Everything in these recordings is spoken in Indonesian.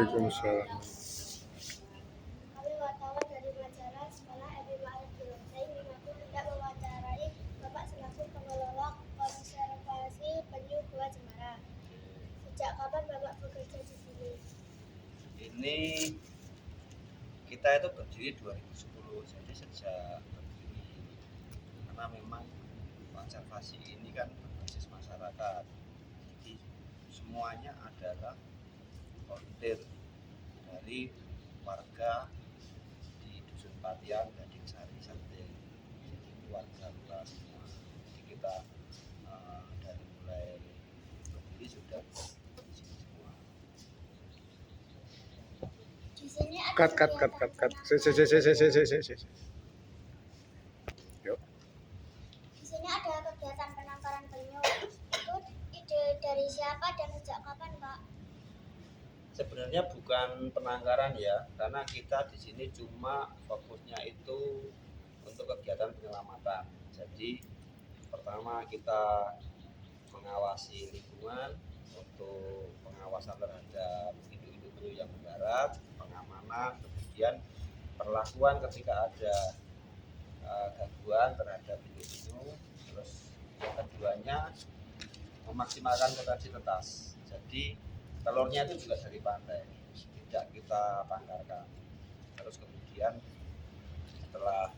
Waalaikumsalam. Kami wartawan dari majalah Sekolah MI Ma'arif Saya mengaku hendak mewawancarai Bapak selaku pengelola konservasi penyu Gua Cemara. Sejak kapan Bapak bekerja di sini? Ini kita itu berdiri 2010, jadi sejak berdiri karena memang konservasi ini kan berbasis masyarakat, jadi semuanya adalah volunteer dari warga di Dusun Patian dan di Sari Santai, jadi warga luar semua. Jadi kita dari mulai berdiri sudah di sini semua. Di sini ada Cut. Yuk. Di sini ada kegiatan penangkaran penyu. Itu ide dari siapa dan sejak kapan, Pak? Sebenarnya bukan penangkaran ya, karena kita di sini cuma fokusnya itu untuk kegiatan penyelamatan. Jadi pertama kita mengawasi lingkungan untuk pengawasan terhadap induk-induk penyu yang mendarat, pengamanan, kemudian perlakuan ketika ada gangguan terhadap induk penyu. Terus yang keduanya memaksimalkan potensi tetas. Jadi telurnya itu juga dari pantai, tidak kita tangkarkan. Terus kemudian setelah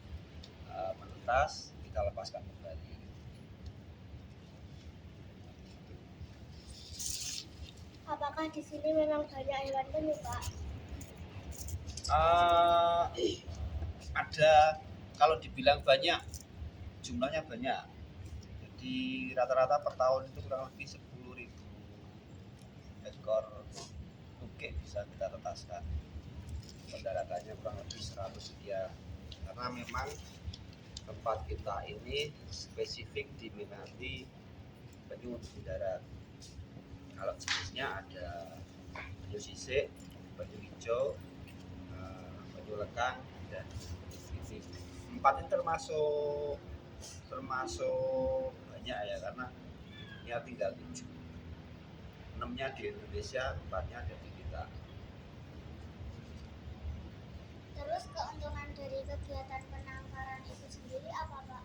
menetas kita lepaskan kembali. Apakah di sini memang banyak hewan penyu, Pak? Ada, kalau dibilang banyak, jumlahnya banyak. Jadi rata-rata per tahun itu kurang lebih 10.000 ekor tukik bisa kita tetaskan. Pendaratannya kurang lebih 100 sekian. Karena memang tempat kita ini spesifik diminati penyu untuk mendarat. Kalau jenisnya ada penyu sisik, penyu hijau, penyu lekang, dan ini. 4 ini termasuk banyak ya, karena ini tinggal 7. 6-nya di Indonesia, 4-nya ada di kita. Terus keuntungan dari kegiatan penangkaran itu sendiri apa, Pak?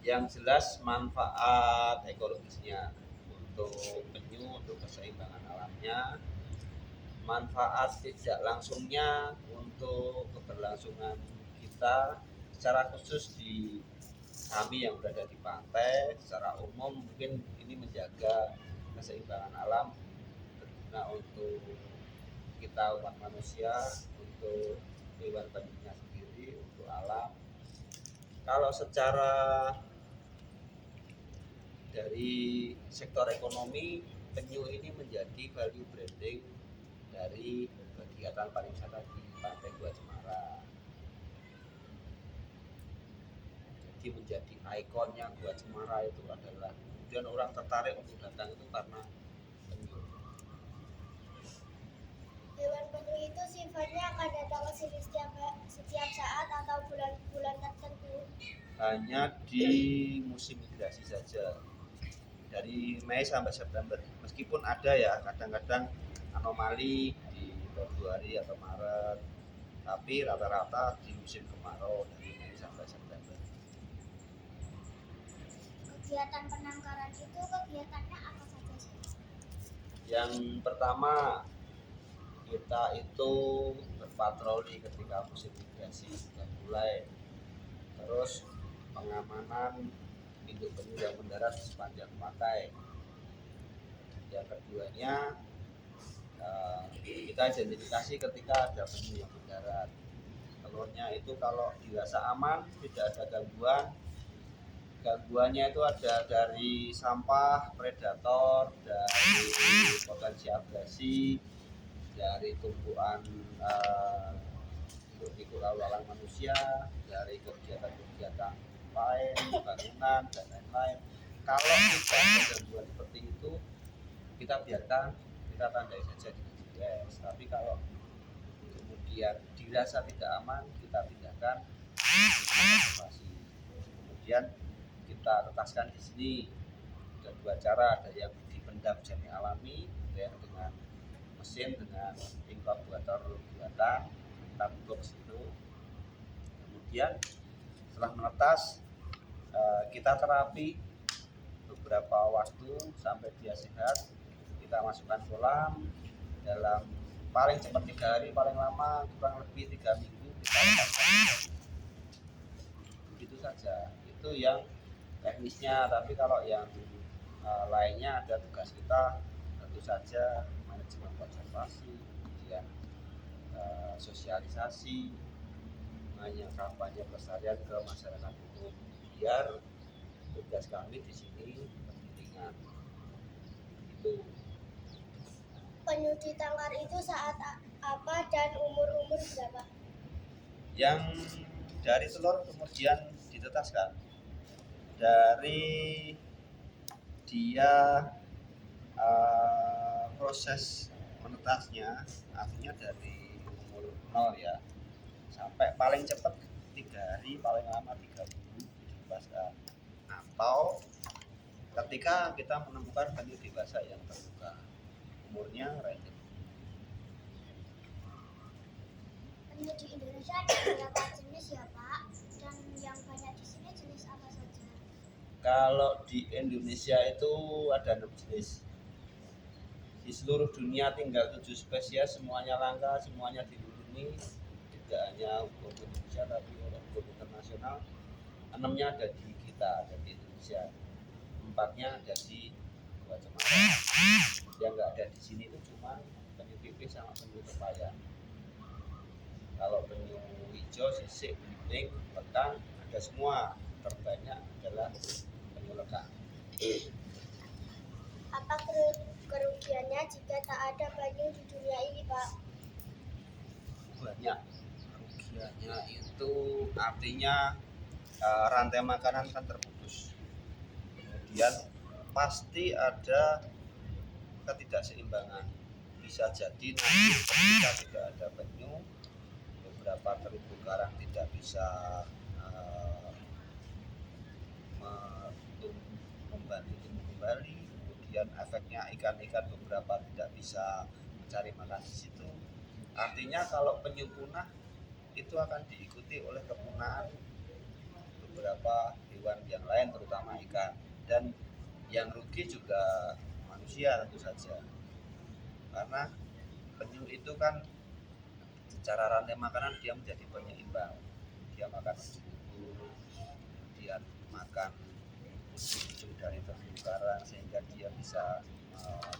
Yang jelas manfaat ekologisnya untuk penyu, untuk keseimbangan alamnya, manfaat tidak langsungnya untuk keberlangsungan kita secara khusus di kami yang berada di pantai. Secara umum mungkin ini menjaga keseimbangan alam, berguna untuk kita umat manusia, untuk hewan penyunya sendiri, untuk alam. Kalau secara dari sektor ekonomi, penyu ini menjadi value branding dari kegiatan pariwisata di Pantai Gua Cemara. Jadi menjadi ikonnya Gua Cemara itu adalah, kemudian orang tertarik untuk datang itu karena penyu. Hewan penyu itu sifatnya akan datang ke sini setiap saat atau bulan-bulan tertentu? Hanya di musim migrasi saja, dari Mei sampai September. Meskipun ada ya kadang-kadang anomali di Februari atau Maret, tapi rata-rata di musim kemarau dari Mei sampai September. Kegiatan penangkaran itu kegiatannya apa saja sih? Yang pertama, kita itu berpatroli ketika musim migrasi sudah mulai. Terus pengamanan induk penyu yang mendarat di sepanjang pantai. Yang keduanya, kita identifikasi ketika ada penyu yang mendarat. Telurnya itu kalau dirasa aman, tidak ada gangguan. Gangguannya itu ada dari sampah, predator, dari potensi abrasi, dari tumpuan ikut lalu lalang manusia, dari kegiatan-kegiatan lain, bangunan dan lain-lain. Kalau tidak ada gangguan seperti itu, kita biarkan, kita tandai saja di GPS. Tapi kalau kemudian dirasa tidak aman, kita pindahkan konservasi. Kemudian kita tetaskan di sini ada 2 cara, ada yang dipendam jaring alami, ada yang dengan mesin dengan inkubator buatan tabung box itu. Kemudian setelah menetas kita terapi beberapa waktu sampai dia sehat. Kita masukkan kolam dalam paling cepat 3 hari, paling lama kurang lebih 3 minggu kita lepaskan. Begitu saja. Itu yang teknisnya. Tapi kalau yang lainnya ada tugas kita, tentu saja manajemen konservasi, kemudian sosialisasi, kampanye pelestarian ke masyarakat umum, biar tugas kami di sini pendidikan. Itu. Penyu di tangkar itu saat apa dan umur berapa? Yang dari telur kemudian ditetaskan. Dari dia proses menetasnya, artinya dari umur 0 ya, sampai paling cepat 3 hari, paling lama 3 minggu dibebaskan. Atau ketika kita menemukan penyu dewasa yang terbuka, umurnya random. Penyu di Indonesia ada berapa jenis ya Pak? Dan yang banyak di sini jenis apa saja? Kalau di Indonesia itu ada 6 jenis. Di seluruh dunia tinggal 7 spesies, semuanya langka, semuanya dilindungi. Tidak hanya hukum Indonesia tapi oleh hukum internasional. 6-nya ada di kita, ada di Indonesia. 4-nya ada di Gua Cemara. Yang nggak ada di sini itu cuma penyu pipih sama penyu tepayan. Kalau penyu hijau, sisik, belimbing, lekang ada semua. Terbanyak adalah penyu lekang. Apa kerugiannya jika tak ada penyu di dunia ini Pak? Banyak. Kerugiannya itu artinya rantai makanan kan terputus. Kemudian pasti ada ketidakseimbangan. Bisa jadi nanti ketika tidak ada penyu, beberapa terumbu karang tidak bisa kembali. Kemudian efeknya ikan-ikan beberapa tidak bisa mencari makan di situ. Artinya kalau penyu punah itu akan diikuti oleh kepunahan beberapa hewan yang lain, terutama ikan. Dan yang rugi juga manusia tentu saja, karena penyu itu kan secara rantai makanan dia menjadi penyeimbang. Dia makan ujung, kemudian makan ujung dari terumbu karang sehingga dia bisa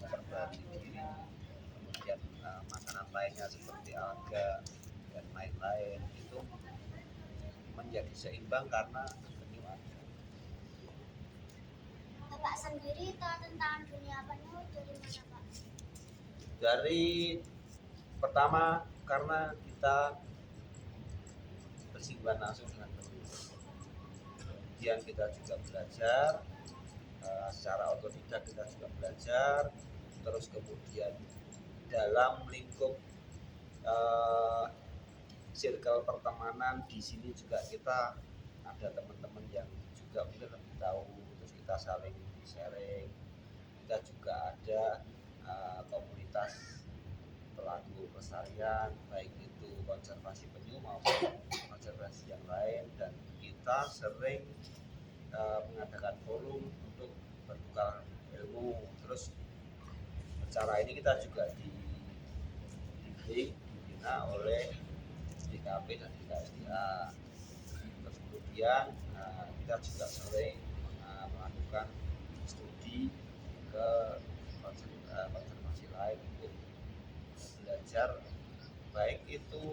memperbaiki diri. Kemudian makanan lainnya seperti alga dan lain-lain itu menjadi seimbang karena penyu ada. Bapak sendiri tahu tentang dunia penyu dari mana Pak? Dari pertama karena kita bersinggungan langsung dengan penyu. Kemudian kita juga belajar secara otodidak, kita juga belajar. Terus kemudian dalam lingkup circle pertemanan di sini juga kita ada teman-teman yang juga mungkin lebih tahu, terus kita saling sharing. Kita juga ada komunitas pelaku pelestarian, baik itu konservasi penyu maupun konservasi yang lain, dan kita sering mengadakan forum untuk bertukar ilmu. Terus acara ini kita juga dibimbing, dibina oleh DKP dan DKSDA. Terus kemudian kita juga sering melakukan studi ke konservasi lain untuk belajar baik itu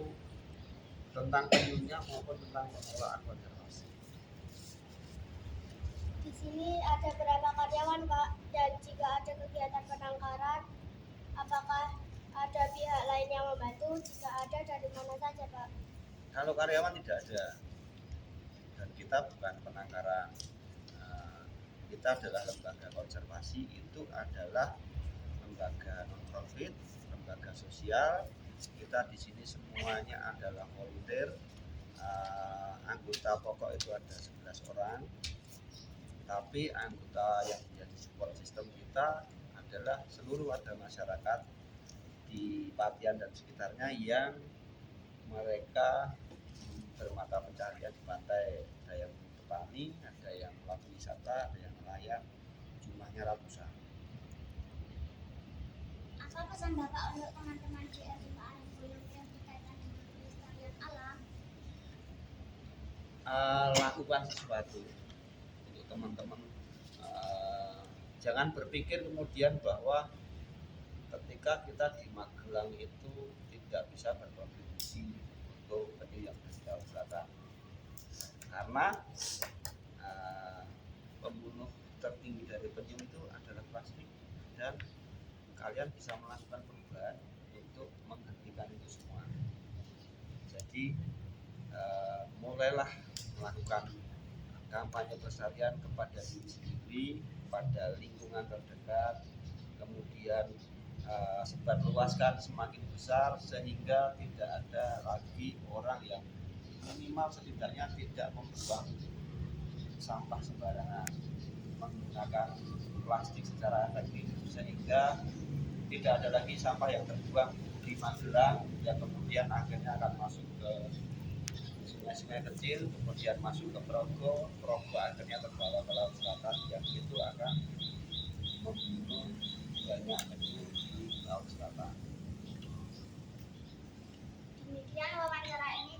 tentang penyunya maupun tentang pengelolaan konservasi. Di sini ada berapa karyawan Pak? Dan jika ada kegiatan penangkaran, apakah ada pihak lain yang membantu? Jika ada, dari mana saja Pak? Kalau karyawan tidak ada, dan kita bukan penangkaran. Kita adalah lembaga konservasi, itu adalah lembaga non-profit, lembaga sosial. Kita di sini semuanya adalah volunteer. Anggota pokok itu ada 11 orang, tapi anggota yang menjadi support system kita adalah seluruh warga masyarakat di Patian dan sekitarnya yang mereka bermata pencaharian di pantai. Ada yang petani, ada yang pelaku wisata, ada yang nelayan, jumlahnya ratusan. Apa pesan Bapak untuk teman-teman di FIP Air Guyub yang berkaitan dengan pelestarian alam? Lakukan sesuatu untuk teman-teman. Jangan berpikir kemudian bahwa ketika kita di Magelang itu tidak bisa berkontribusi untuk penyu yang di Laut Selatan, karena pembunuh tertinggi dari penyu itu adalah plastik, dan kalian bisa melakukan perubahan untuk menghentikan itu semua. Jadi mulailah melakukan kampanye pelestarian kepada diri sendiri, pada lingkungan terdekat, kemudian sebarluaskan semakin besar sehingga tidak ada lagi orang yang minimal setidaknya tidak membuang sampah sembarangan, menggunakan plastik secara efektif, sehingga tidak ada lagi sampah yang terbuang di Magelang yang kemudian akhirnya akan masuk ke sungai-sungai kecil, kemudian masuk ke Progo akhirnya terbawa ke Laut Selatan, yang itu akan membunuh banyak penyu di Laut Selatan. Demikian wawancara ini.